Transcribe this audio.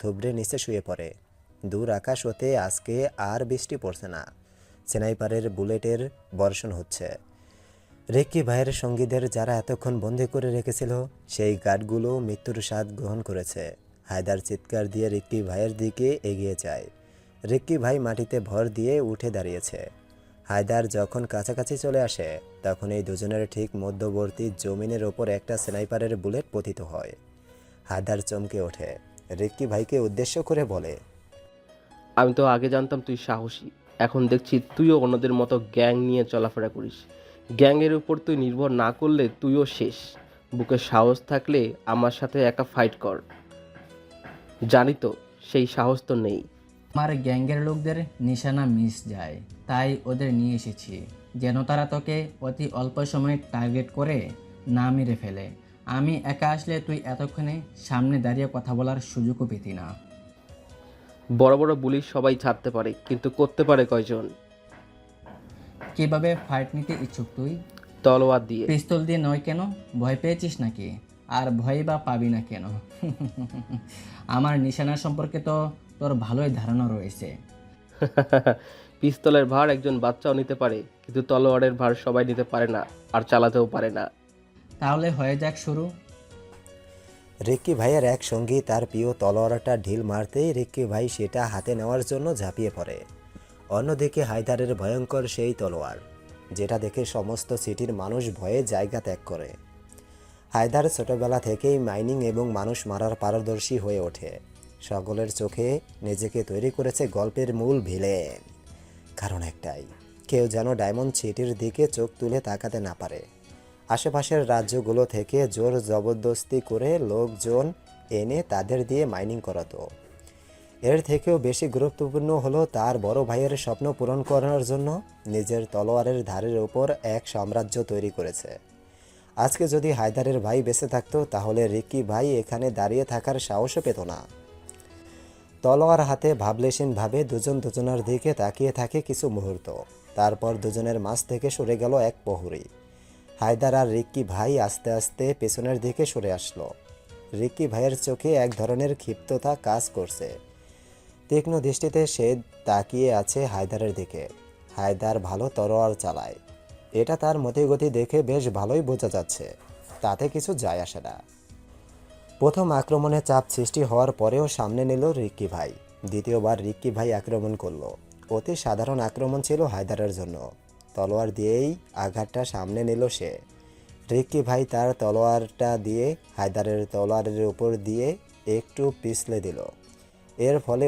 থুবড়ে নিচে শুয়ে পড়ে। দূর আকাশ হতে আজকে আর বৃষ্টি পড়ছে না, স্নাইপারের বুলেটের বর্ষণ হচ্ছে। রিক্কি ভাইয়ের সঙ্গীদের যারা এতক্ষণ বন্দি করে রেখেছিল সেই গার্ডগুলো মৃত্যুর স্বাদ গ্রহণ করেছে। হায়দার চিৎকার দিয়ে রিক্কি ভাইয়ের দিকে এগিয়ে যায়। রিক্কি ভাই মাটিতে ভর দিয়ে উঠে দাঁড়িয়েছে। হায়দার যখন কাছাকাছি চলে আসে তখন এই দুজনের ঠিক মধ্যবর্তী জমিনের ওপর একটা স্নাইপারের বুলেট পতিত হয়। হায়দার চমকে ওঠে, রিক্কি ভাইকে উদ্দেশ্য করে বলে, আমি তো আগে জানতাম তুই সাহসী, এখন দেখছি তুইও অন্যদের মতো গ্যাং নিয়ে চলাফেরা করিস। গ্যাংয়ের উপর তুই নির্ভর না করলে তুইও শেষ। বুকে সাহস থাকলে আমার সাথে একা ফাইট কর। জানি তো সেই সাহস তো নেই। আমার গ্যাংয়ের লোকদের নিশানা মিস যায়, তাই ওদের নিয়ে এসেছি, যেন তারা তোকে অতি অল্প সময়ে টার্গেট করে না মেরে ফেলে। আমি একা আসলে তুই এতক্ষণে সামনে দাঁড়িয়ে কথা বলার সুযোগও পেতি না। বড় বড় বুলি সবাই ছাড়তে পারে, কিন্তু করতে পারে কয়জন? কিভাবে ফাইট নিতে ইচ্ছুক তুই? তলোয়ার দিয়ে। পিস্তল দিয়ে নয় কেন? ভয় পেয়েছিস নাকি? আর ভয় বা পাবি না কেন? আমার নিশানা সম্পর্কে তো তোর ভালোই ধারণা রয়েছে। পিস্তলের ভার একজন বাচ্চাও নিতে পারে, কিন্তু তলোয়ারের ভার সবাই নিতে পারে না, আর চালাতেও পারে না। তাহলে হয়ে যাক শুরু। রিক্কি ভাইয়ের এক সঙ্গী তার প্রিয় তলোয়ারটা ঢিল মারতেই রিক্কি ভাই সেটা হাতে নেওয়ার জন্য ঝাঁপিয়ে পড়ে। অন্যদিকে হায়দারের ভয়ঙ্কর সেই তলোয়ার, যেটা দেখে সমস্ত সিটির মানুষ ভয়ে জায়গা ত্যাগ করে। হায়দার ছোটবেলা থেকেই মাইনিং এবং মানুষ মারার পারদর্শী হয়ে ওঠে। সকলের চোখে নিজেকে তৈরি করেছে গল্পের মূল ভিলেন। কারণ একটাই, কেউ যেন ডায়মন্ড সিটির দিকে চোখ তুলে তাকাতে না পারে। আশেপাশের রাজ্যগুলো থেকে জোর জবরদস্তি করে লোকজন এনে তাদের দিয়ে মাইনিং করাতো। এর থেকেও বেশি গুরুত্বপূর্ণ হলো তার বড় ভাইয়ের স্বপ্ন পূরণ করার জন্য নিজের তলোয়ারের ধারের ওপর এক সাম্রাজ্য তৈরি করেছে। আজকে যদি হায়দারের ভাই বেঁচে থাকতো তাহলে রিক্কি ভাই এখানে দাঁড়িয়ে থাকার সাহসও পেত না। তলোয়ার হাতে ভাবলেশীনভাবে দুজন দুজনের দিকে তাকিয়ে থাকে কিছু মুহূর্ত। তারপর দুজনের মাঝ থেকে সরে গেল এক প্রহরী। হায়দার আর রিক্কি ভাই আস্তে আস্তে পেছনের দিকে সরে আসলো। রিক্কি ভাইয়ের চোখে এক ধরনের ক্ষিপ্ততা কাজ করছে। তীক্ষ্ণ দৃষ্টিতে সে তাকিয়ে আছে হায়দারের দিকে। হায়দার ভালো তলোয়ার চালায়, এটা তার মতিগতি দেখে বেশ ভালোই বোঝা যাচ্ছে। তাতে কিছু যায় আসে না। প্রথম আক্রমণে চাপ সৃষ্টি হওয়ার পরেও সামনে নিল রিক্কি ভাই। দ্বিতীয়বার রিক্কি ভাই আক্রমণ করলো। অতি সাধারণ আক্রমণ ছিল হায়দারের জন্য। তলোয়ার দিয়েই আঘাতটা সামনে নিল সে। রিক্কি ভাই তার তলোয়ারটা দিয়ে হায়দারের তলোয়ারের উপর দিয়ে একটু পিছলে দিল। এর ফলে